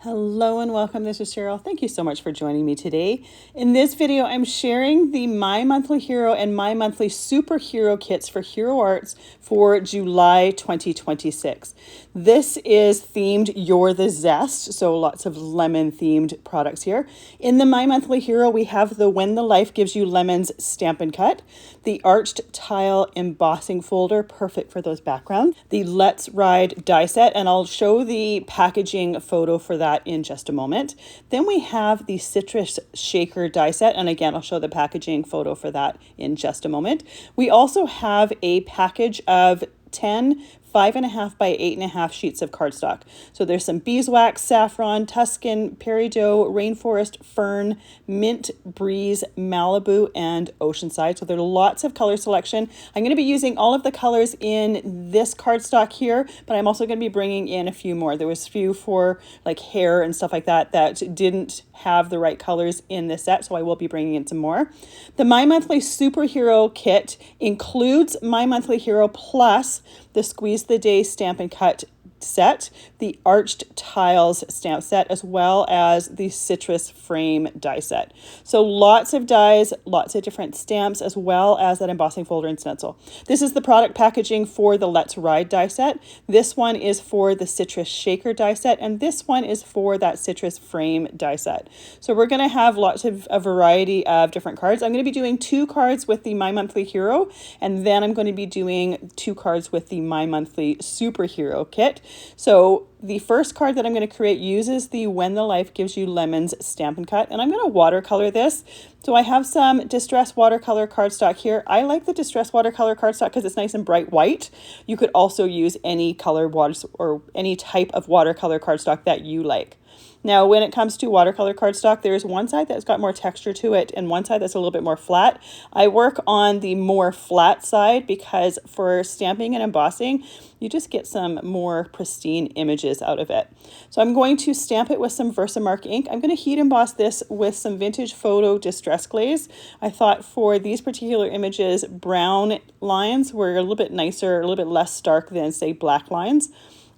Hello and welcome. This is Cheryl. Thank you so much for joining me today. In this video, I'm sharing the My Monthly Hero and My Monthly Superhero kits for Hero Arts for July 2026. This is themed You're the Zest, so lots of lemon themed products here. In the My Monthly Hero, we have the When the Life Gives You Lemons Stampin' Cut, the Arched Tile Embossing Folder, perfect for those backgrounds, the Let's Ride die set, and I'll show the packaging photo for that in just a moment. Then we have the Citrus Shaker die set, and again, I'll show the packaging photo for that in just a moment. We also have a package of 10 5.5 by 8.5 sheets of cardstock. So there's some beeswax, saffron, Tuscan, peridot, rainforest, fern, mint, breeze, Malibu, and oceanside. So there's lots of color selection. I'm going to be using all of the colors in this cardstock here, but I'm also going to be bringing in a few more. There was a few for like hair and stuff like that that didn't have the right colors in this set, so I will be bringing in some more. The My Monthly Superhero kit includes My Monthly Hero plus the Squeeze the Day Stampin' Cut set, the Arched Tiles stamp set, as well as the Citrus Frame die set. So lots of dies, lots of different stamps, as well as that embossing folder and stencil. This is the product packaging for the Let's Ride die set. This one is for the Citrus Shaker die set, and this one is for that Citrus Frame die set. So we're going to have lots of a variety of different cards. I'm going to be doing 2 cards with the My Monthly Hero, and then I'm going to be doing 2 cards with the My Monthly Superhero kit. So the first card that I'm going to create uses the When the Life Gives You Lemons Stampin' Cut, and I'm going to watercolor this. So I have some Distress Watercolor cardstock here. I like the Distress Watercolor cardstock because it's nice and bright white. You could also use any color or any type of watercolor cardstock that you like. Now, when it comes to watercolor cardstock, there's one side that's got more texture to it and one side that's a little bit more flat. I work on the more flat side because for stamping and embossing, you just get some more pristine images out of it. So I'm going to stamp it with some Versamark ink. I'm going to heat emboss this with some Vintage Photo Distress Glaze. I thought for these particular images, brown lines were a little bit nicer, a little bit less stark than, say, black lines.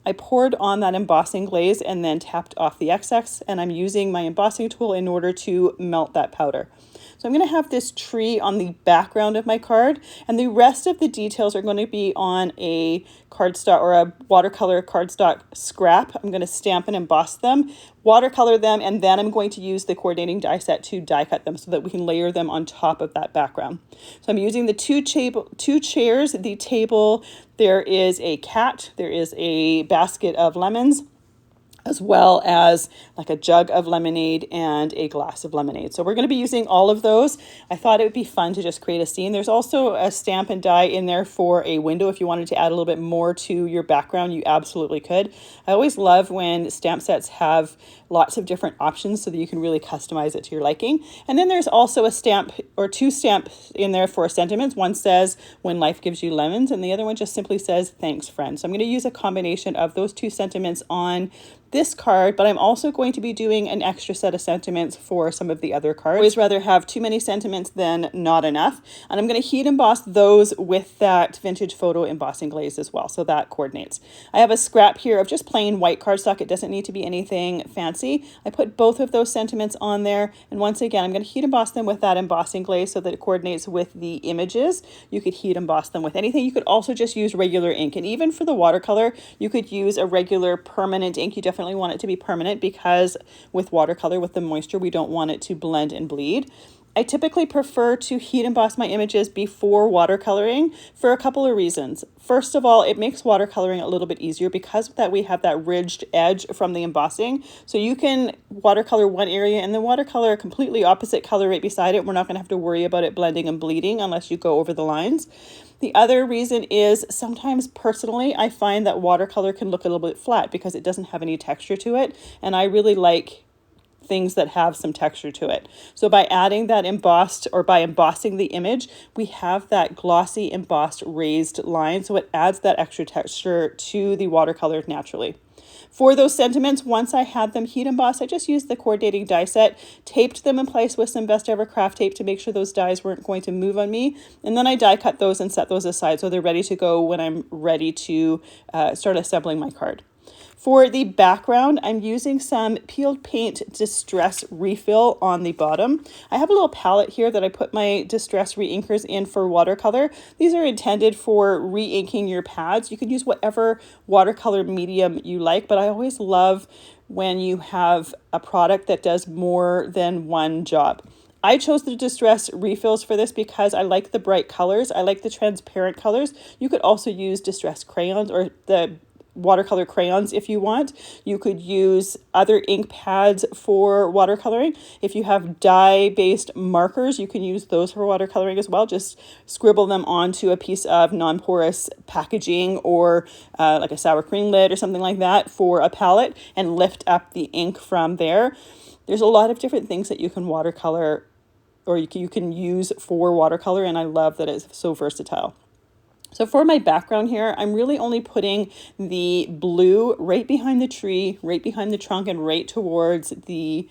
I poured on that embossing glaze and then tapped off the excess, and I'm using my embossing tool in order to melt that powder. So I'm going to have this tree on the background of my card, and the rest of the details are going to be on a cardstock or a watercolor cardstock scrap. I'm going to stamp and emboss them, watercolor them, and then I'm going to use the coordinating die set to die cut them so that we can layer them on top of that background. So I'm using the two chairs, the table. There is a cat, there is a basket of lemons, as well as like a jug of lemonade and a glass of lemonade. So we're going to be using all of those. I thought it would be fun to just create a scene. There's also a stamp and die in there for a window. If you wanted to add a little bit more to your background, you absolutely could. I always love when stamp sets have lots of different options so that you can really customize it to your liking. And then there's also a stamp or 2 stamps in there for sentiments. One says, "When life gives you lemons," and the other one just simply says, "Thanks, friend." So I'm going to use a combination of those 2 sentiments on this card, but I'm also going to be doing an extra set of sentiments for some of the other cards. I always rather have too many sentiments than not enough. And I'm going to heat emboss those with that Vintage Photo embossing glaze as well, so that coordinates. I have a scrap here of just plain white cardstock. It doesn't need to be anything fancy. I put both of those sentiments on there, and once again, I'm going to heat emboss them with that embossing glaze so that it coordinates with the images. You could heat emboss them with anything. You could also just use regular ink, and even for the watercolor, you could use a regular permanent ink. You definitely want it to be permanent because with watercolor, with the moisture, we don't want it to blend and bleed. I typically prefer to heat emboss my images before watercoloring for a couple of reasons. First of all, it makes watercoloring a little bit easier because of that we have that ridged edge from the embossing. So you can watercolor one area and then watercolor a completely opposite color right beside it. We're not going to have to worry about it blending and bleeding unless you go over the lines. The other reason is sometimes personally, I find that watercolor can look a little bit flat because it doesn't have any texture to it. And I really like things that have some texture to it. So by adding that embossed, or by embossing the image, we have that glossy embossed raised line. So it adds that extra texture to the watercolor naturally. For those sentiments, once I had them heat embossed, I just used the coordinating die set, taped them in place with some Best Ever Craft tape to make sure those dies weren't going to move on me. And then I die cut those and set those aside so they're ready to go when I'm ready to start assembling my card. For the background, I'm using some peeled paint distress refill on the bottom. I have a little palette here that I put my distress reinkers in for watercolor. These are intended for reinking your pads. You can use whatever watercolor medium you like, but I always love when you have a product that does more than one job. I chose the distress refills for this because I like the bright colors. I like the transparent colors. You could also use distress crayons or the watercolor crayons if you want. You could use other ink pads for watercoloring. If you have dye-based markers, you can use those for watercoloring as well. Just scribble them onto a piece of non-porous packaging or like a sour cream lid or something like that for a palette and lift up the ink from there. There's a lot of different things that you can watercolor or you can use for watercolor, and I love that it's so versatile. So for my background here, I'm really only putting the blue right behind the tree, right behind the trunk, and right towards the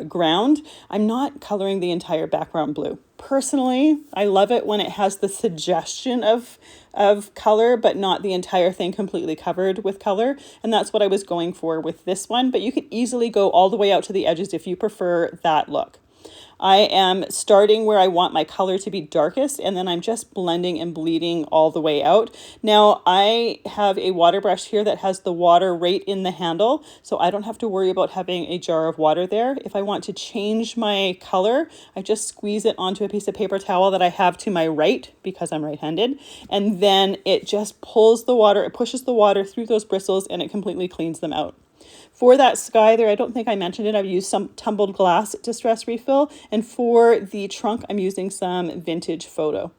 ground. I'm not coloring the entire background blue. Personally, I love it when it has the suggestion of color, but not the entire thing completely covered with color. And that's what I was going for with this one, but you could easily go all the way out to the edges if you prefer that look. I am starting where I want my color to be darkest, and then I'm just blending and bleeding all the way out. Now, I have a water brush here that has the water right in the handle, so I don't have to worry about having a jar of water there. If I want to change my color, I just squeeze it onto a piece of paper towel that I have to my right because I'm right-handed, and then it just pulls the water, it pushes the water through those bristles, and it completely cleans them out. For that sky there, I don't think I mentioned it, I've used some tumbled glass distress refill, and for the trunk, I'm using some vintage photo.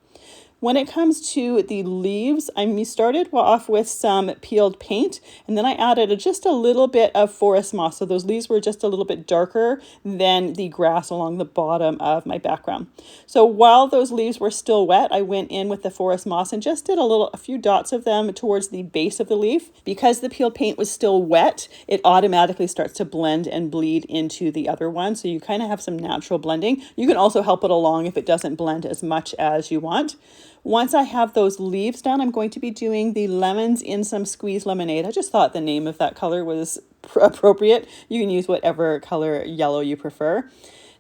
When it comes to the leaves, I started off with some peeled paint, and then I added just a little bit of forest moss. So those leaves were just a little bit darker than the grass along the bottom of my background. So while those leaves were still wet, I went in with the forest moss and just did a few dots of them towards the base of the leaf. Because the peeled paint was still wet, it automatically starts to blend and bleed into the other one. So you kind of have some natural blending. You can also help it along if it doesn't blend as much as you want. Once I have those leaves done, I'm going to be doing the lemons in some squeezed lemonade. I just thought the name of that color was appropriate. You can use whatever color yellow you prefer.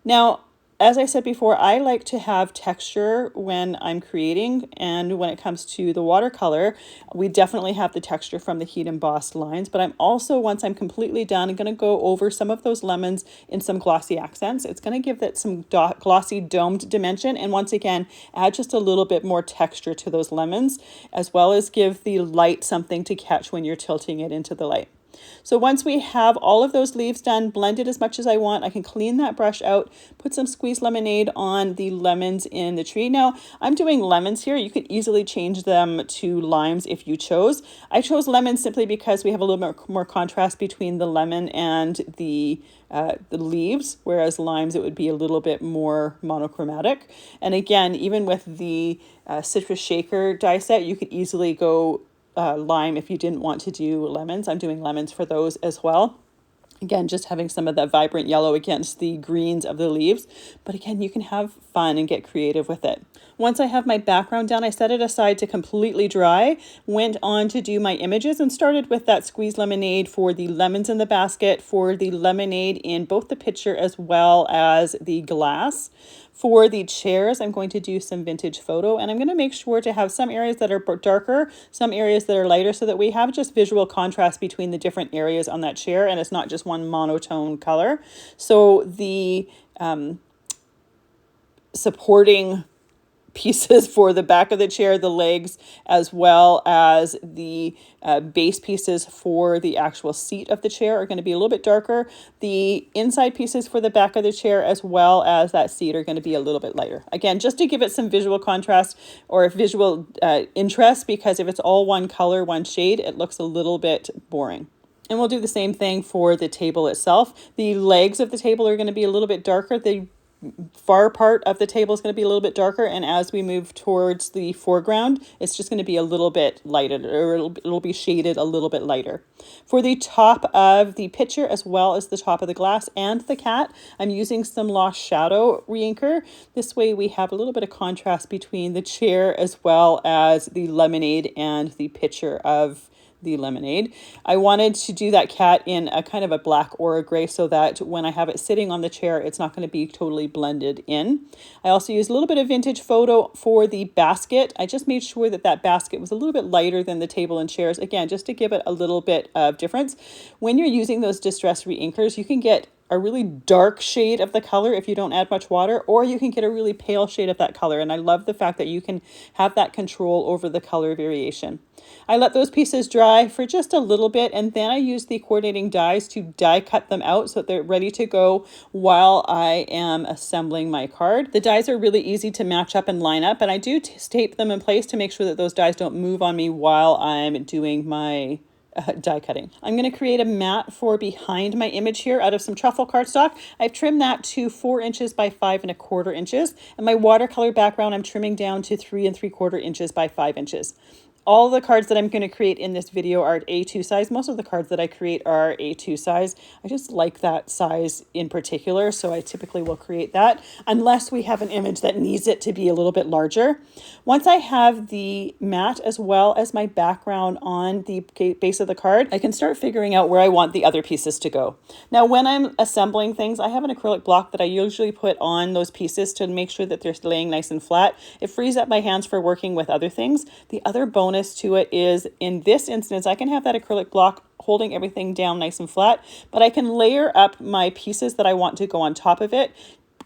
Now, as I said before, I like to have texture when I'm creating, and when it comes to the watercolor, we definitely have the texture from the heat embossed lines, but I'm also, once I'm completely done, I'm going to go over some of those lemons in some glossy accents. It's going to give that some glossy domed dimension, and once again, add just a little bit more texture to those lemons, as well as give the light something to catch when you're tilting it into the light. So once we have all of those leaves done, blended as much as I want, I can clean that brush out, put some squeezed lemonade on the lemons in the tree. Now, I'm doing lemons here. You could easily change them to limes if you chose. I chose lemons simply because we have a little bit more contrast between the lemon and the leaves, whereas limes, it would be a little bit more monochromatic. And again, even with the citrus shaker die set, you could easily go lime if you didn't want to do lemons. I'm doing lemons for those as well. Again, just having some of that vibrant yellow against the greens of the leaves. But again, you can have fun and get creative with it. Once I have my background done, I set it aside to completely dry, went on to do my images, and started with that squeezed lemonade for the lemons in the basket, for the lemonade in both the pitcher as well as the glass. For the chairs, I'm going to do some vintage photo, and I'm going to make sure to have some areas that are darker, some areas that are lighter, so that we have just visual contrast between the different areas on that chair, and it's not just one monotone color. So the supporting pieces for the back of the chair, the legs, as well as the base pieces for the actual seat of the chair are going to be a little bit darker. The inside pieces for the back of the chair as well as that seat are going to be a little bit lighter. Again, just to give it some visual contrast or visual interest, because if it's all one color, one shade, it looks a little bit boring. And we'll do the same thing for the table itself. The legs of the table are going to be a little bit darker. The far part of the table is going to be a little bit darker, and as we move towards the foreground, it's just going to be a little bit lighted, or it'll be shaded a little bit lighter. For the top of the pitcher as well as the top of the glass and the cat, I'm using some Lost Shadow reinker. This way we have a little bit of contrast between the chair as well as the lemonade and the pitcher of the lemonade. I wanted to do that cat in a kind of a black or a gray so that when I have it sitting on the chair, it's not going to be totally blended in. I also used a little bit of vintage photo for the basket. I just made sure that that basket was a little bit lighter than the table and chairs, again, just to give it a little bit of difference. When you're using those distress reinkers, you can get a really dark shade of the color if you don't add much water, or you can get a really pale shade of that color. And I love the fact that you can have that control over the color variation. I let those pieces dry for just a little bit, and then I use the coordinating dies to die cut them out so that they're ready to go while I am assembling my card. The dies are really easy to match up and line up, and I do tape them in place to make sure that those dies don't move on me while I'm doing my die cutting. I'm going to create a mat for behind my image here out of some Truffle Cardstock. I've trimmed that to 4 inches by 5¼ inches, and my watercolor background I'm trimming down to 3¾ inches by 5 inches. All the cards that I'm going to create in this video are A2 size. Most of the cards that I create are A2 size. I just like that size in particular, so I typically will create that unless we have an image that needs it to be a little bit larger. Once I have the mat as well as my background on the base of the card, I can start figuring out where I want the other pieces to go. Now, when I'm assembling things, I have an acrylic block that I usually put on those pieces to make sure that they're laying nice and flat. It frees up my hands for working with other things. The other bonus to it is, in this instance, I can have that acrylic block holding everything down nice and flat, but I can layer up my pieces that I want to go on top of it,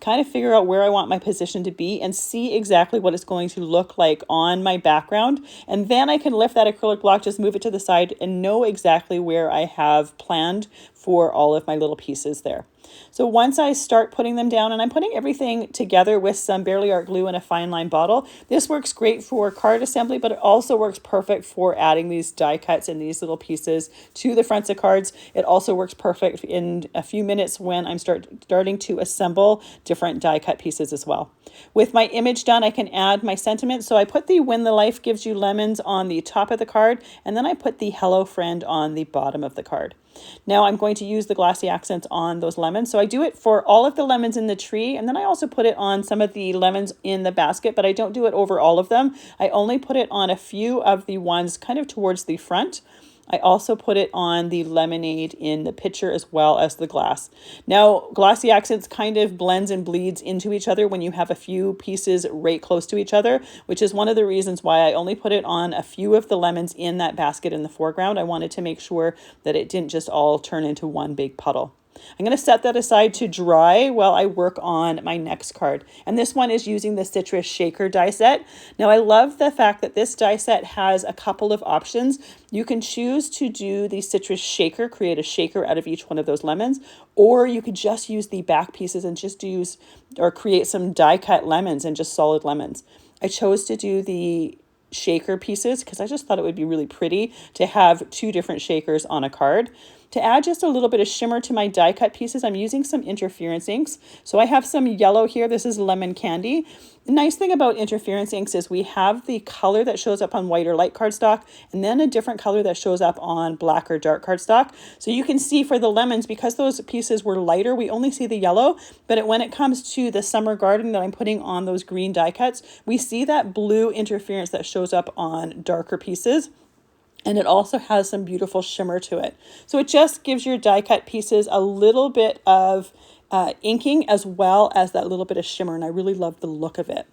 kind of figure out where I want my position to be and see exactly what it's going to look like on my background. And then I can lift that acrylic block, just move it to the side and know exactly where I have planned for all of my little pieces there. So once I start putting them down, and I'm putting everything together with some Barely Art glue in a fine line bottle, this works great for card assembly, but it also works perfect for adding these die cuts and these little pieces to the fronts of cards. It also works perfect in a few minutes when I'm starting to assemble different die cut pieces as well. With my image done, I can add my sentiment. So I put the When the Life Gives You Lemons on the top of the card, and then I put the Hello Friend on the bottom of the card. Now I'm going to use the glossy accents on those lemons. So I do it for all of the lemons in the tree, and then I also put it on some of the lemons in the basket, but I don't do it over all of them. I only put it on a few of the ones kind of towards the front. I also put it on the lemonade in the pitcher as well as the glass. Now, glossy accents kind of blends and bleeds into each other when you have a few pieces right close to each other, which is one of the reasons why I only put it on a few of the lemons in that basket in the foreground. I wanted to make sure that it didn't just all turn into one big puddle. I'm going to set that aside to dry while I work on my next card. And this one is using the Citrus Shaker die set. Now, I love the fact that this die set has a couple of options. You can choose to do the Citrus Shaker, create a shaker out of each one of those lemons, or you could just use the back pieces and just use or create some die cut lemons and just solid lemons. I chose to do the shaker pieces because I just thought it would be really pretty to have 2 different shakers on a card. To add just a little bit of shimmer to my die cut pieces, I'm using some interference inks. So I have some yellow here. This is Lemon Candy. The nice thing about interference inks is we have the color that shows up on white or light cardstock, and then a different color that shows up on black or dark cardstock. So you can see for the lemons, because those pieces were lighter, we only see the yellow, but when it comes to the summer garden that I'm putting on those green die cuts, we see that blue interference that shows up on darker pieces. And it also has some beautiful shimmer to it. So it just gives your die cut pieces a little bit of inking as well as that little bit of shimmer. And I really love the look of it.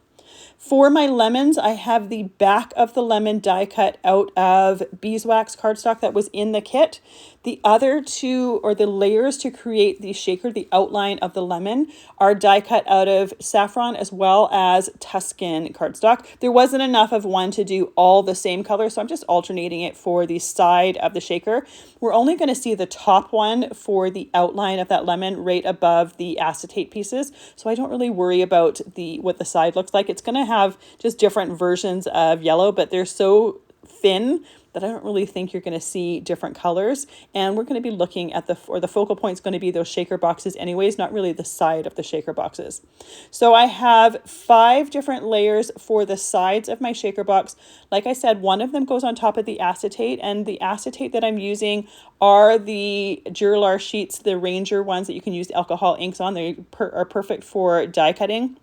For my lemons, I have the back of the lemon die cut out of beeswax cardstock that was in the kit. The other 2, or the layers to create the shaker, the outline of the lemon, are die cut out of saffron as well as Tuscan cardstock. There wasn't enough of one to do all the same color, so I'm just alternating it for the side of the shaker. We're only going to see the top one for the outline of that lemon right above the acetate pieces, so I don't really worry about what the side looks like. It's going to have just different versions of yellow, but they're so thin that I don't really think you're going to see different colors. And we're going to be looking at the focal point is going to be those shaker boxes anyways, not really the side of the shaker boxes. So I have 5 different layers for the sides of my shaker box. Like I said, one of them goes on top of the acetate, and the acetate that I'm using are the Duralar sheets, the Ranger ones that you can use alcohol inks on. They are perfect for die cutting.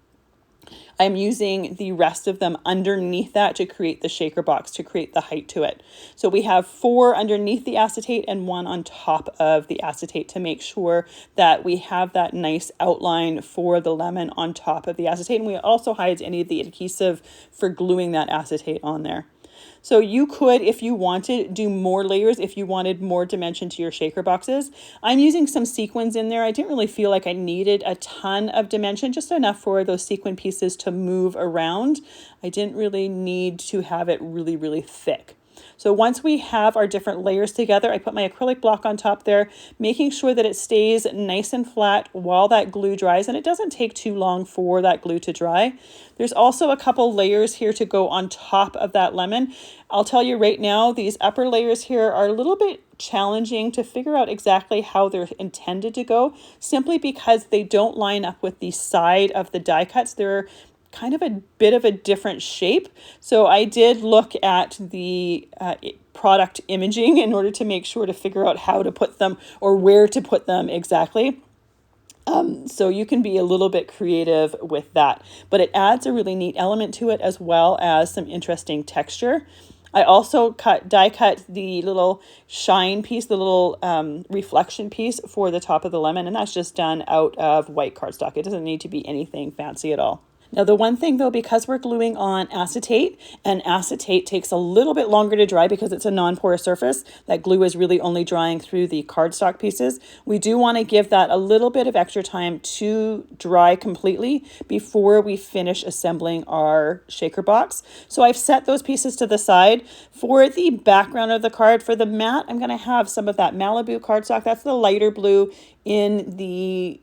I'm using the rest of them underneath that to create the shaker box, to create the height to it. So we have 4 underneath the acetate and 1 on top of the acetate to make sure that we have that nice outline for the lemon on top of the acetate. And we also hide any of the adhesive for gluing that acetate on there. So you could, if you wanted, do more layers if you wanted more dimension to your shaker boxes. I'm using some sequins in there. I didn't really feel like I needed a ton of dimension, just enough for those sequin pieces to move around. I didn't really need to have it really, really thick. So once we have our different layers together, I put my acrylic block on top there, making sure that it stays nice and flat while that glue dries, and it doesn't take too long for that glue to dry. There's also a couple layers here to go on top of that lemon. I'll tell you right now, these upper layers here are a little bit challenging to figure out exactly how they're intended to go, simply because they don't line up with the side of the die cuts. They're kind of a bit of a different shape. So I did look at the product imaging in order to make sure to figure out how to put them or where to put them exactly. So you can be a little bit creative with that, but it adds a really neat element to it as well as some interesting texture. I also die cut the little shine piece, the little reflection piece for the top of the lemon, and that's just done out of white cardstock. It doesn't need to be anything fancy at all. Now the one thing though, because we're gluing on acetate, and acetate takes a little bit longer to dry because it's a non-porous surface, that glue is really only drying through the cardstock pieces. We do want to give that a little bit of extra time to dry completely before we finish assembling our shaker box. So I've set those pieces to the side. For the background of the card, for the mat, I'm going to have some of that Malibu cardstock. That's the lighter blue in the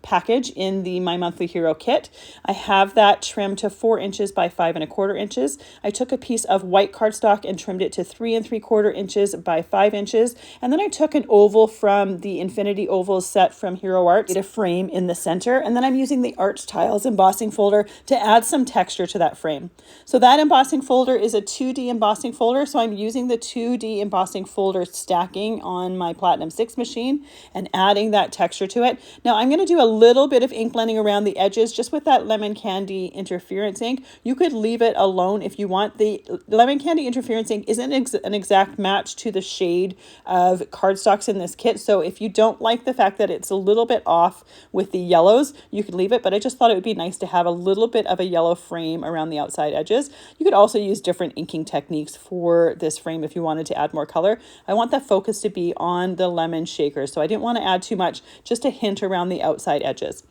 package in the My Monthly Hero kit. I have that trimmed to 4 inches by 5 1/4 inches. I took a piece of white cardstock and trimmed it to 3 3/4 inches by 5 inches. And then I took an oval from the Infinity Ovals set from Hero Arts, made a frame in the center. And then I'm using the Arts Tiles embossing folder to add some texture to that frame. So that embossing folder is a 2D embossing folder. So I'm using the 2D embossing folder stacking on my Platinum 6 machine and adding that texture to it. Now I'm going to do a little bit of ink blending around the edges just with that lemon candy interference ink. You could leave it alone if you want. The lemon candy interference ink isn't an exact match to the shade of cardstocks in this kit. So if you don't like the fact that it's a little bit off with the yellows, you could leave it. But I just thought it would be nice to have a little bit of a yellow frame around the outside edges. You could also use different inking techniques for this frame if you wanted to add more color. I want the focus to be on the lemon shaker, so I didn't want to add too much, just a hint around the outside edges.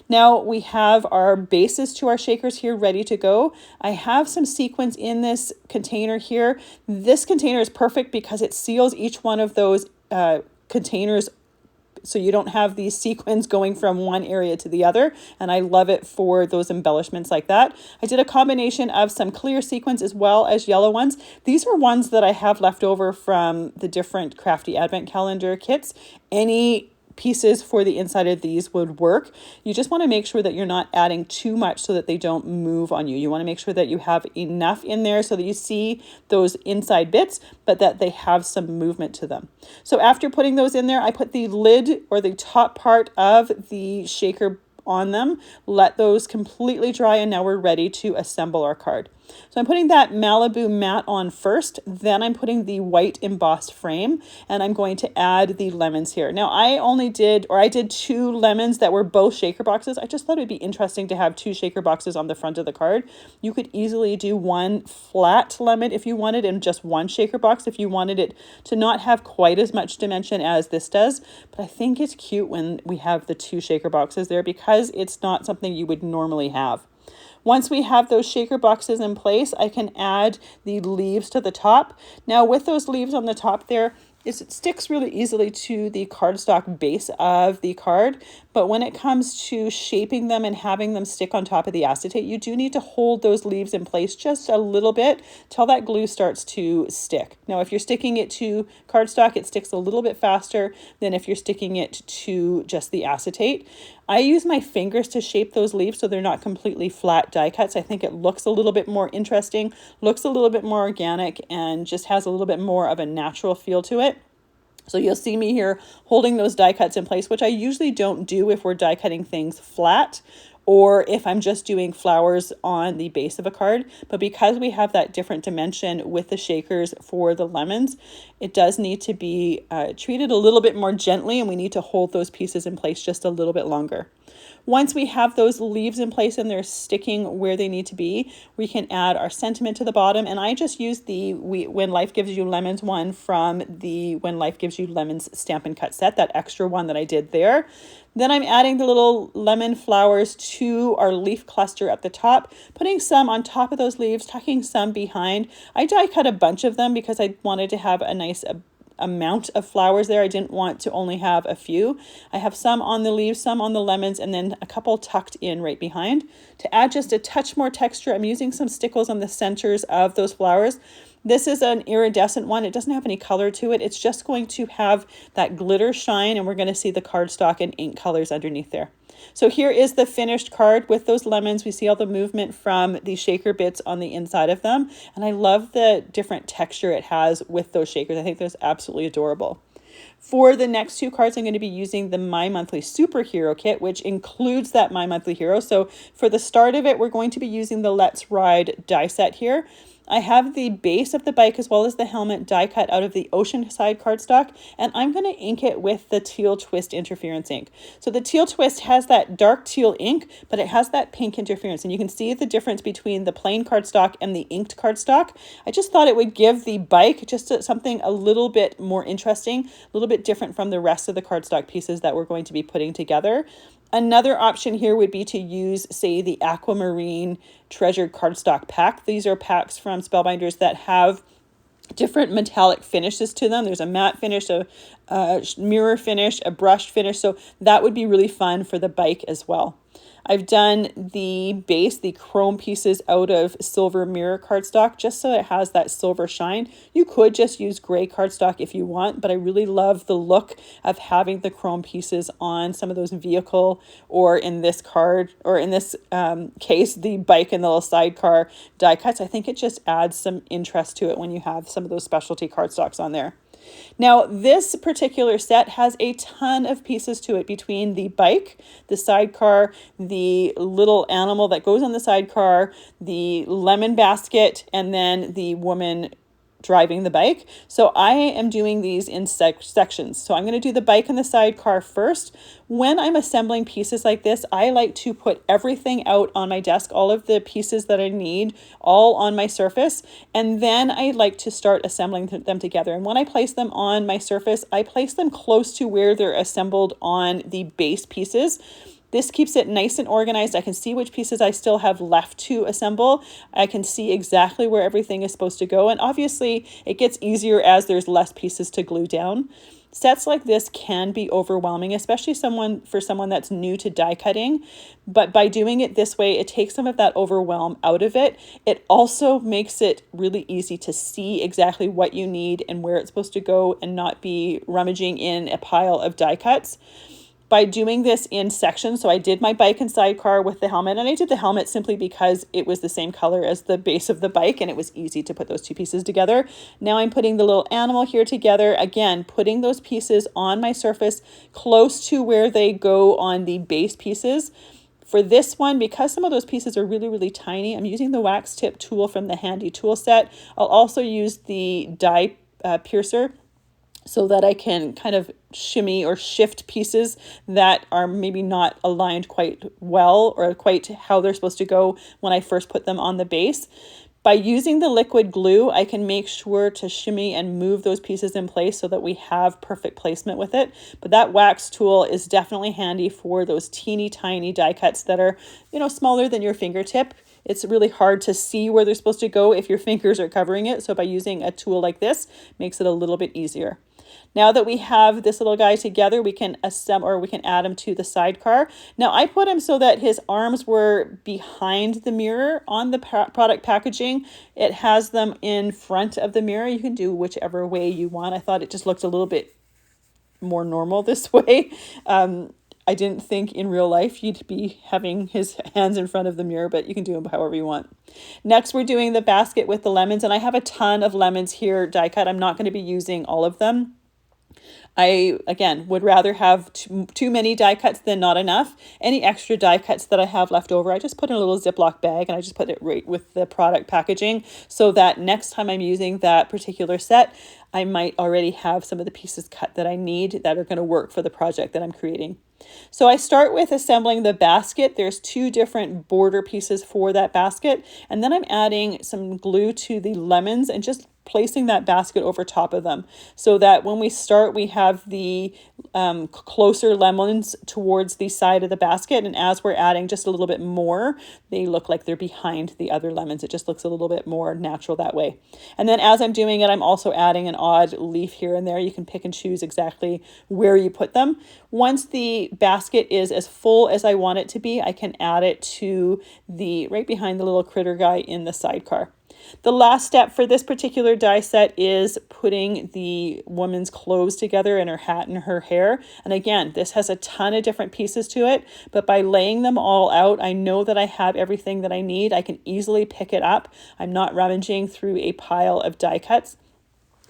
Now we have our bases to our shakers here ready to go. I have some sequins in this container here. This container is perfect because it seals each one of those containers, so you don't have these sequins going from one area to the other, and I love it for those embellishments like that. I did a combination of some clear sequins as well as yellow ones. These are ones that I have left over from the different Crafty Advent Calendar kits. Any pieces for the inside of these would work. You just want to make sure that you're not adding too much so that they don't move on you. You want to make sure that you have enough in there so that you see those inside bits, but that they have some movement to them. So after putting those in there, I put the lid or the top part of the shaker on them, let those completely dry, and now we're ready to assemble our card. So I'm putting that Malibu matte on first, then I'm putting the white embossed frame, and I'm going to add the lemons here. Now I did 2 lemons that were both shaker boxes. I just thought it'd be interesting to have 2 shaker boxes on the front of the card. You could easily do 1 flat lemon if you wanted, and just 1 shaker box if you wanted it to not have quite as much dimension as this does. But I think it's cute when we have the 2 shaker boxes there because it's not something you would normally have. Once we have those shaker boxes in place, I can add the leaves to the top. Now with those leaves on the top there, it sticks really easily to the cardstock base of the card, but when it comes to shaping them and having them stick on top of the acetate, you do need to hold those leaves in place just a little bit till that glue starts to stick. Now, if you're sticking it to cardstock, it sticks a little bit faster than if you're sticking it to just the acetate. I use my fingers to shape those leaves so they're not completely flat die cuts. I think it looks a little bit more interesting, looks a little bit more organic, and just has a little bit more of a natural feel to it. So you'll see me here holding those die cuts in place, which I usually don't do if we're die cutting things flat or if I'm just doing flowers on the base of a card. But because we have that different dimension with the shakers for the lemons, it does need to be treated a little bit more gently, and we need to hold those pieces in place just a little bit longer. Once we have those leaves in place and they're sticking where they need to be, we can add our sentiment to the bottom. And I just use the When Life Gives You Lemons one from the When Life Gives You Lemons Stampin' Cut set, that extra one that I did there. Then I'm adding the little lemon flowers to our leaf cluster at the top, putting some on top of those leaves, tucking some behind. I die cut a bunch of them because I wanted to have a nice amount of flowers there. I didn't want to only have a few. I have some on the leaves, some on the lemons, and then a couple tucked in right behind. To add just a touch more texture, I'm using some stickles on the centers of those flowers. This is an iridescent one. It doesn't have any color to it. It's just going to have that glitter shine, and we're going to see the cardstock and ink colors underneath there. So here is the finished card with those lemons. We see all the movement from the shaker bits on the inside of them. And I love the different texture it has with those shakers. I think that's absolutely adorable. For the next two cards, I'm going to be using the My Monthly Superhero Kit, which includes that My Monthly Hero. So for the start of it, we're going to be using the Let's Ride die set here. I have the base of the bike as well as the helmet die cut out of the Oceanside cardstock, and I'm going to ink it with the Teal Twist interference ink. So the Teal Twist has that dark teal ink, but it has that pink interference, and you can see the difference between the plain cardstock and the inked cardstock. I just thought it would give the bike just something a little bit more interesting, a little bit different from the rest of the cardstock pieces that we're going to be putting together. Another option here would be to use, say, the Aquamarine Treasured Cardstock pack. These are packs from Spellbinders that have different metallic finishes to them. There's a matte finish, a mirror finish, a brushed finish. So that would be really fun for the bike as well. I've done the base, the chrome pieces out of silver mirror cardstock, just so it has that silver shine. You could just use gray cardstock if you want, but I really love the look of having the chrome pieces on some of those vehicle, or in this card, or in this case, the bike and the little sidecar die cuts. I think it just adds some interest to it when you have some of those specialty cardstocks on there. Now, this particular set has a ton of pieces to it between the bike, the sidecar, the little animal that goes on the sidecar, the lemon basket, and then the woman driving the bike. So I am doing these in sections. So I'm going to do the bike and the sidecar first. When I'm assembling pieces like this, I like to put everything out on my desk, all of the pieces that I need, all on my surface. And then I like to start assembling them together. And when I place them on my surface, I place them close to where they're assembled on the base pieces. This keeps it nice and organized. I can see which pieces I still have left to assemble. I can see exactly where everything is supposed to go. And obviously it gets easier as there's less pieces to glue down. Sets like this can be overwhelming, especially for someone that's new to die cutting. But by doing it this way, it takes some of that overwhelm out of it. It also makes it really easy to see exactly what you need and where it's supposed to go, and not be rummaging in a pile of die cuts. By doing this in sections, so I did my bike and sidecar with the helmet, and I did the helmet simply because it was the same color as the base of the bike and it was easy to put those two pieces together. Now I'm putting the little animal here together, again, putting those pieces on my surface close to where they go on the base pieces. For this one, because some of those pieces are really, really tiny, I'm using the wax tip tool from the Handy tool set. I'll also use the die piercer, so that I can kind of shimmy or shift pieces that are maybe not aligned quite well, or quite how they're supposed to go when I first put them on the base. By using the liquid glue, I can make sure to shimmy and move those pieces in place so that we have perfect placement with it. But that wax tool is definitely handy for those teeny tiny die cuts that are, smaller than your fingertip. It's really hard to see where they're supposed to go if your fingers are covering it. So by using a tool like this, makes it a little bit easier. Now that we have this little guy together, we can assemble, or we can add him to the sidecar. Now I put him so that his arms were behind the mirror on the product packaging. It has them in front of the mirror. You can do whichever way you want. I thought it just looked a little bit more normal this way. I didn't think in real life you'd be having his hands in front of the mirror, but you can do them however you want. Next, we're doing the basket with the lemons, and I have a ton of lemons here die cut. I'm not going to be using all of them. I, again, would rather have too many die cuts than not enough. Any extra die cuts that I have left over, I just put in a little Ziploc bag and I just put it right with the product packaging so that next time I'm using that particular set, I might already have some of the pieces cut that I need that are going to work for the project that I'm creating. So I start with assembling the basket. There's 2 different border pieces for that basket. And then I'm adding some glue to the lemons and just placing that basket over top of them so that when we start, we have the closer lemons towards the side of the basket. And as we're adding just a little bit more, they look like they're behind the other lemons. It just looks a little bit more natural that way. And then as I'm doing it, I'm also adding an odd leaf here and there. You can pick and choose exactly where you put them. Once the basket is as full as I want it to be, I can add it to the right behind the little critter guy in the sidecar. The last step for this particular die set is putting the woman's clothes together and her hat and her hair. And again, this has a ton of different pieces to it, but by laying them all out, I know that I have everything that I need. I can easily pick it up. I'm not rummaging through a pile of die cuts.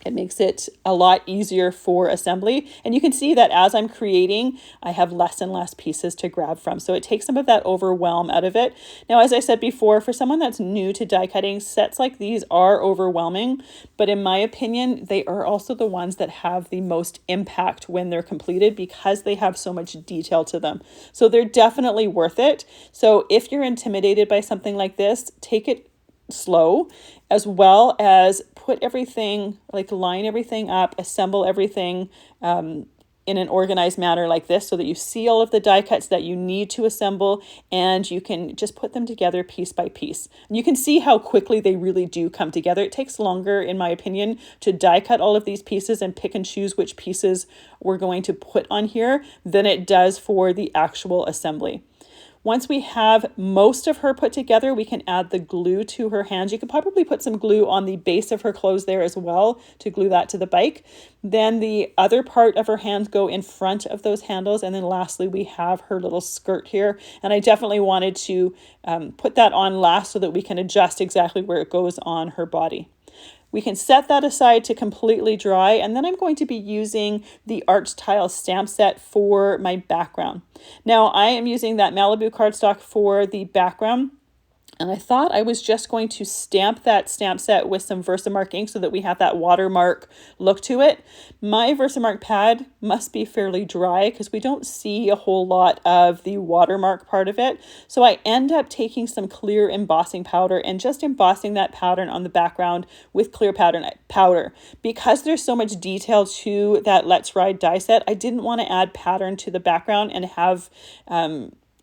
It makes it a lot easier for assembly. And you can see that as I'm creating, I have less and less pieces to grab from. So it takes some of that overwhelm out of it. Now, as I said before, for someone that's new to die cutting, sets like these are overwhelming. But in my opinion, they are also the ones that have the most impact when they're completed because they have so much detail to them. So they're definitely worth it. So if you're intimidated by something like this, take it slow, as well as put everything, like line everything up, assemble everything in an organized manner like this so that you see all of the die cuts that you need to assemble and you can just put them together piece by piece. And you can see how quickly they really do come together. It takes longer, in my opinion, to die cut all of these pieces and pick and choose which pieces we're going to put on here than it does for the actual assembly. Once we have most of her put together, we can add the glue to her hands. You could probably put some glue on the base of her clothes there as well to glue that to the bike. Then the other part of her hands go in front of those handles. And then lastly, we have her little skirt here. And I definitely wanted to put that on last so that we can adjust exactly where it goes on her body. We can set that aside to completely dry, and then I'm going to be using the Art Tile stamp set for my background. Now, I am using that Malibu cardstock for the background, and I thought I was just going to stamp that stamp set with some Versamark ink so that we have that watermark look to it. My Versamark pad must be fairly dry because we don't see a whole lot of the watermark part of it. So I end up taking some clear embossing powder and just embossing that pattern on the background with clear powder. Because there's so much detail to that Let's Ride die set, I didn't want to add pattern to the background and have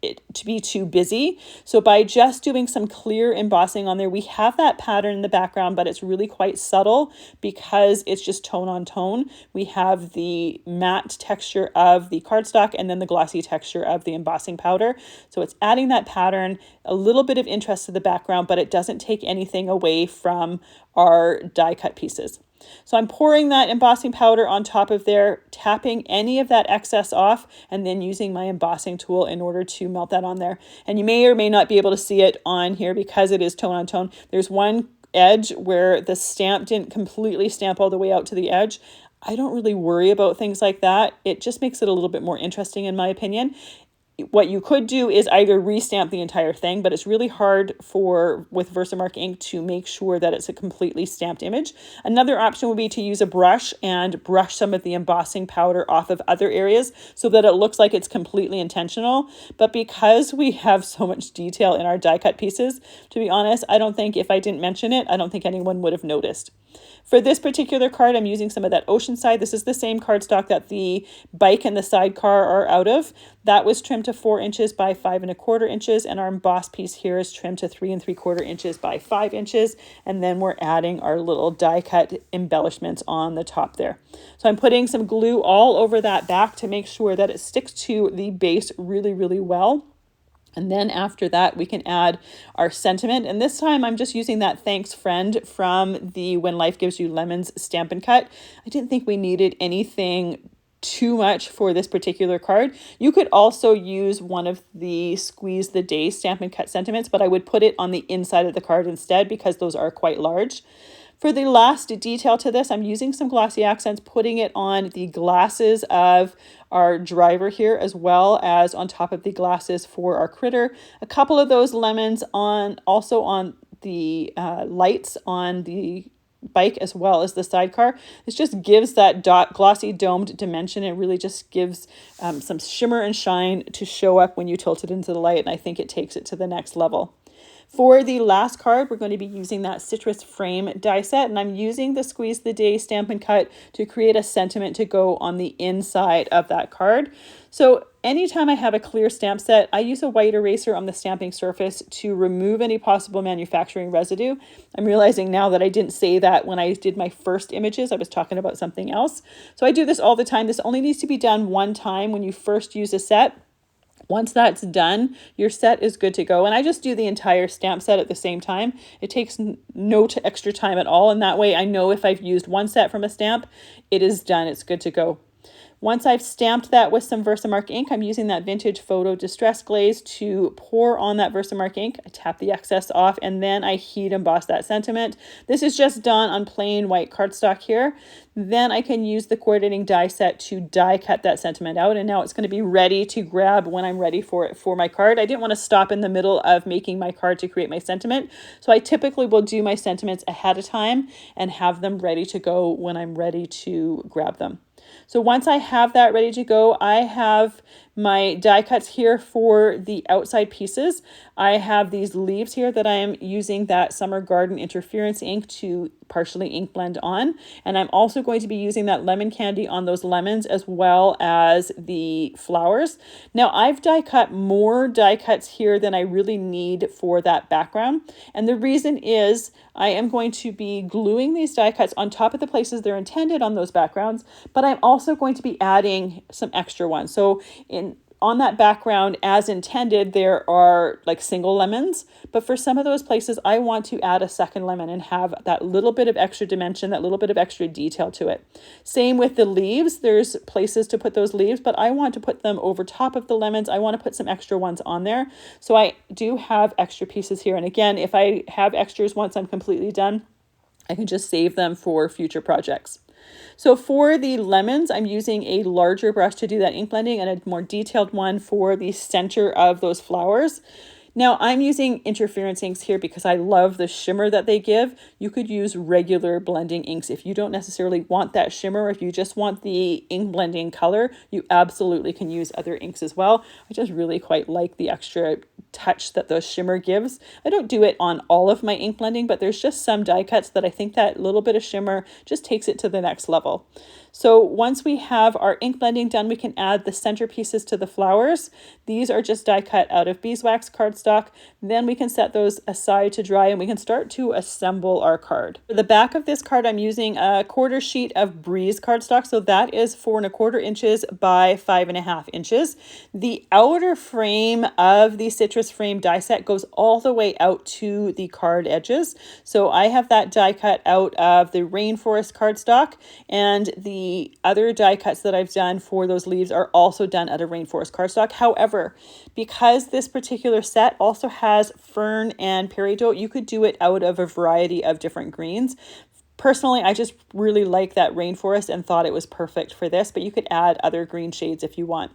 it to be too busy. So by just doing some clear embossing on there, we have that pattern in the background, but it's really quite subtle because it's just tone on tone. We have the matte texture of the cardstock and then the glossy texture of the embossing powder. So it's adding that pattern, a little bit of interest to the background, but it doesn't take anything away from our die cut pieces. So I'm pouring that embossing powder on top of there, tapping any of that excess off, and then using my embossing tool in order to melt that on there. And you may or may not be able to see it on here because it is tone on tone. There's one edge where the stamp didn't completely stamp all the way out to the edge. I don't really worry about things like that. It just makes it a little bit more interesting in my opinion. What you could do is either restamp the entire thing, but it's really hard with Versamark ink to make sure that it's a completely stamped image. Another option would be to use a brush and brush some of the embossing powder off of other areas so that it looks like it's completely intentional. But because we have so much detail in our die cut pieces, to be honest, I don't think if I didn't mention it, I don't think anyone would have noticed. For this particular card, I'm using some of that Oceanside. This is the same cardstock that the bike and the sidecar are out of. That was trimmed to 4 inches by 5 1/4 inches, and our embossed piece here is trimmed to 3 3/4 inches by 5 inches. And then we're adding our little die cut embellishments on the top there. So I'm putting some glue all over that back to make sure that it sticks to the base really, really well. And then after that, we can add our sentiment. And this time I'm just using that Thanks Friend from the When Life Gives You Lemons Stampin' Cut. I didn't think we needed anything too much for this particular card. You could also use one of the Squeeze the Day Stampin' Cut sentiments, but I would put it on the inside of the card instead because those are quite large. For the last detail to this, I'm using some glossy accents, putting it on the glasses of our driver here, as well as on top of the glasses for our critter. A couple of those lemons also on the lights on the bike as well as the sidecar. This just gives that glossy domed dimension. It really just gives some shimmer and shine to show up when you tilt it into the light, and I think it takes it to the next level. For the last card, we're going to be using that citrus frame die set, and I'm using the Squeeze the Day Stampin' Cut to create a sentiment to go on the inside of that card. So anytime I have a clear stamp set, I use a white eraser on the stamping surface to remove any possible manufacturing residue. I'm realizing now that I didn't say that when I did my first images. I was talking about something else. So I do this all the time. This only needs to be done one time when you first use a set. Once that's done, your set is good to go. And I just do the entire stamp set at the same time. It takes no extra time at all. And that way I know if I've used one set from a stamp, it is done. It's good to go. Once I've stamped that with some Versamark ink, I'm using that Vintage Photo Distress Glaze to pour on that Versamark ink. I tap the excess off, and then I heat emboss that sentiment. This is just done on plain white cardstock here. Then I can use the coordinating die set to die cut that sentiment out, and now it's going to be ready to grab when I'm ready for it for my card. I didn't want to stop in the middle of making my card to create my sentiment, so I typically will do my sentiments ahead of time and have them ready to go when I'm ready to grab them. So once I have that ready to go, I have my die cuts here for the outside pieces. I have these leaves here that I am using that Summer Garden Interference ink to partially ink blend on. And I'm also going to be using that lemon candy on those lemons as well as the flowers. Now I've die cut more die cuts here than I really need for that background. And the reason is I am going to be gluing these die cuts on top of the places they're intended on those backgrounds, but I'm also going to be adding some extra ones. So on that background, as intended, there are like single lemons, but for some of those places, I want to add a second lemon and have that little bit of extra dimension, that little bit of extra detail to it. Same with the leaves. There's places to put those leaves, but I want to put them over top of the lemons. I want to put some extra ones on there. So I do have extra pieces here. And again, if I have extras once I'm completely done, I can just save them for future projects. So for the lemons, I'm using a larger brush to do that ink blending and a more detailed one for the center of those flowers. Now I'm using interference inks here because I love the shimmer that they give. You could use regular blending inks. If you don't necessarily want that shimmer, if you just want the ink blending color, you absolutely can use other inks as well. I just really quite like the extra touch that the shimmer gives. I don't do it on all of my ink blending, but there's just some die cuts that I think that little bit of shimmer just takes it to the next level. So once we have our ink blending done, we can add the center pieces to the flowers. These are just die cut out of beeswax cardstock. Then we can set those aside to dry and we can start to assemble our card. For the back of this card, I'm using a 1/4 sheet of Breeze cardstock. So that is 4 1/4 inches by 5 1/2 inches. The outer frame of the citrus frame die set goes all the way out to the card edges. So I have that die cut out of the Rainforest cardstock, and the other die cuts that I've done for those leaves are also done out of Rainforest cardstock. However, because this particular set also has fern and peridot, you could do it out of a variety of different greens. Personally, I just really like that Rainforest and thought it was perfect for this, but you could add other green shades if you want.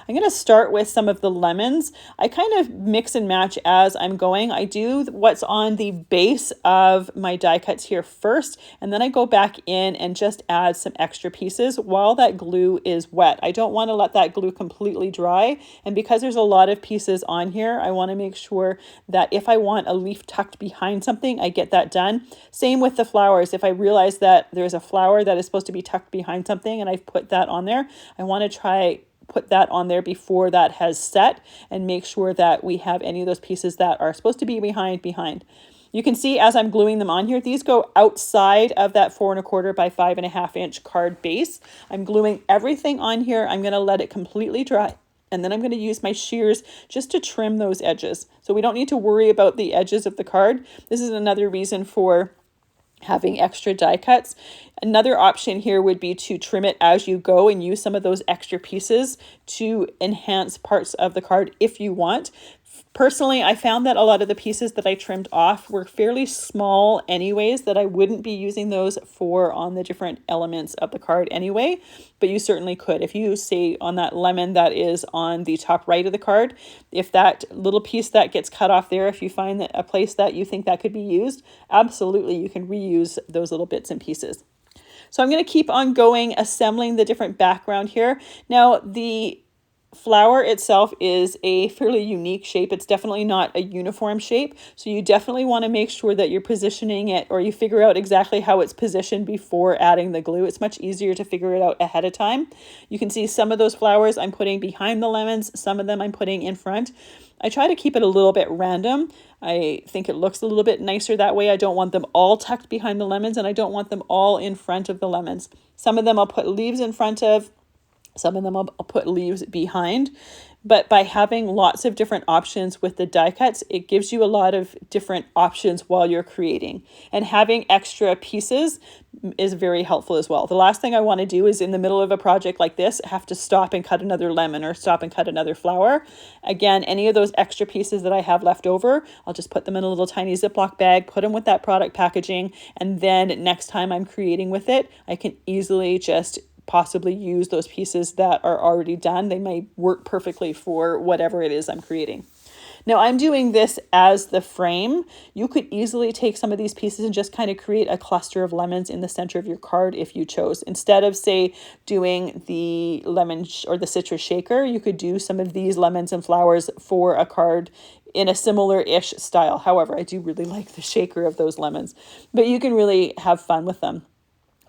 I'm going to start with some of the lemons. I kind of mix and match as I'm going. I do what's on the base of my die cuts here first, and then I go back in and just add some extra pieces while that glue is wet. I don't want to let that glue completely dry, and because there's a lot of pieces on here, I want to make sure that if I want a leaf tucked behind something, I get that done. Same with the flowers. If I realize that there's a flower that is supposed to be tucked behind something and I've put that on there, I want to try put that on there before that has set and make sure that we have any of those pieces that are supposed to be behind. You can see as I'm gluing them on here, these go outside of that 4 1/4 by 5 1/2 inch card base. I'm gluing everything on here. I'm going to let it completely dry. And then I'm going to use my shears just to trim those edges. So we don't need to worry about the edges of the card. This is another reason for having extra die cuts. Another option here would be to trim it as you go and use some of those extra pieces to enhance parts of the card if you want. Personally, I found that a lot of the pieces that I trimmed off were fairly small anyways, that I wouldn't be using those for on the different elements of the card anyway, but you certainly could. If you see on that lemon that is on the top right of the card, if that little piece that gets cut off there, if you find that a place that you think that could be used, absolutely you can reuse those little bits and pieces. So I'm going to keep on going, assembling the different background here. Now, the flower itself is a fairly unique shape. It's definitely not a uniform shape. So you definitely want to make sure that you're positioning it, or you figure out exactly how it's positioned before adding the glue. It's much easier to figure it out ahead of time. You can see some of those flowers I'm putting behind the lemons. Some of them I'm putting in front. I try to keep it a little bit random. I think it looks a little bit nicer that way. I don't want them all tucked behind the lemons, and I don't want them all in front of the lemons. Some of them I'll put leaves in front of. Some of them I'll put leaves behind, but by having lots of different options with the die cuts, it gives you a lot of different options while you're creating, and having extra pieces is very helpful as well. The last thing I want to do is in the middle of a project like this, have to stop and cut another lemon or stop and cut another flower. Again, any of those extra pieces that I have left over, I'll just put them in a little tiny Ziploc bag, put them with that product packaging, and then next time I'm creating with it, I can easily just possibly use those pieces that are already done. They may work perfectly for whatever it is I'm creating. Now I'm doing this as the frame. You could easily take some of these pieces and just kind of create a cluster of lemons in the center of your card if you chose. Instead of, say, doing the lemon or the citrus shaker, you could do some of these lemons and flowers for a card in a similar-ish style. However, I do really like the shaker of those lemons, but you can really have fun with them.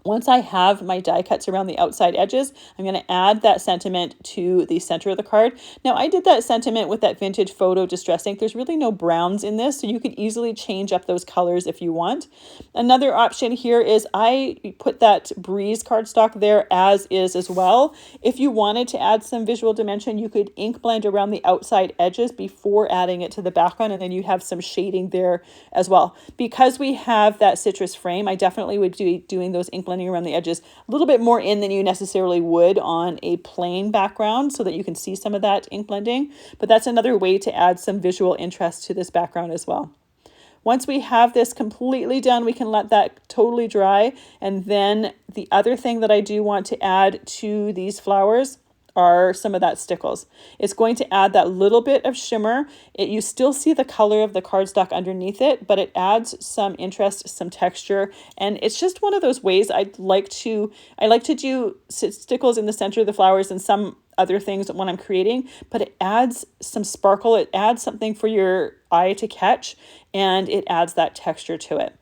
Once I have my die cuts around the outside edges, I'm going to add that sentiment to the center of the card. Now, I did that sentiment with that vintage photo distress ink. There's really no browns in this, so you could easily change up those colors if you want. Another option here is I put that Breeze cardstock there as is as well. If you wanted to add some visual dimension, you could ink blend around the outside edges before adding it to the background, and then you have some shading there as well. Because we have that citrus frame, I definitely would be doing those ink blending around the edges a little bit more in than you necessarily would on a plain background, so that you can see some of that ink blending. But that's another way to add some visual interest to this background as well. Once we have this completely done, we can let that totally dry. And then the other thing that I do want to add to these flowers are some of that stickles. It's going to add that little bit of shimmer. You still see the color of the cardstock underneath it, but it adds some interest, some texture, and it's just one of those ways I like to do stickles in the center of the flowers and some other things when I'm creating, but it adds some sparkle, it adds something for your eye to catch, and it adds that texture to it.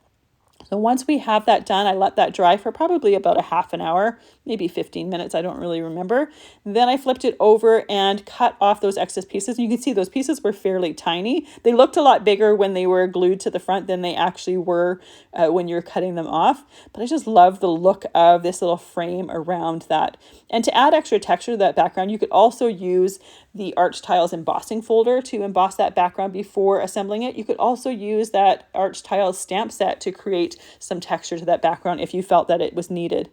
So once we have that done, I let that dry for probably about a half an hour, maybe 15 minutes, I don't really remember. Then I flipped it over and cut off those excess pieces. You can see those pieces were fairly tiny. They looked a lot bigger when they were glued to the front than they actually were when you're cutting them off. But I just love the look of this little frame around that. And to add extra texture to that background, you could also use the Arch Tiles embossing folder to emboss that background before assembling it. You could also use that Arch Tiles stamp set to create some texture to that background if you felt that it was needed.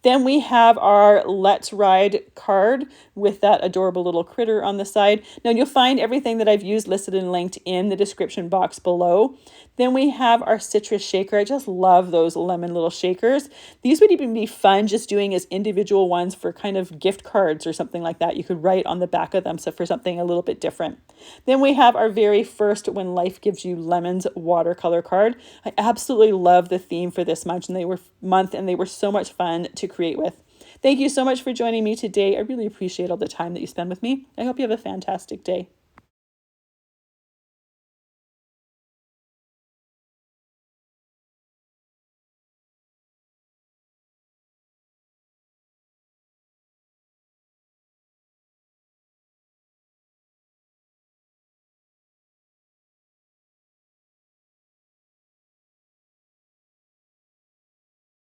Then we have our Let's Ride card with that adorable little critter on the side. Now you'll find everything that I've used listed and linked in the description box below. Then we have our citrus shaker. I just love those lemon little shakers. These would even be fun just doing as individual ones for kind of gift cards or something like that. You could write on the back of them, so for something a little bit different. Then we have our very first When Life Gives You Lemons watercolor card. I absolutely love the theme for this month, and they were so much fun to create with. Thank you so much for joining me today. I really appreciate all the time that you spend with me. I hope you have a fantastic day.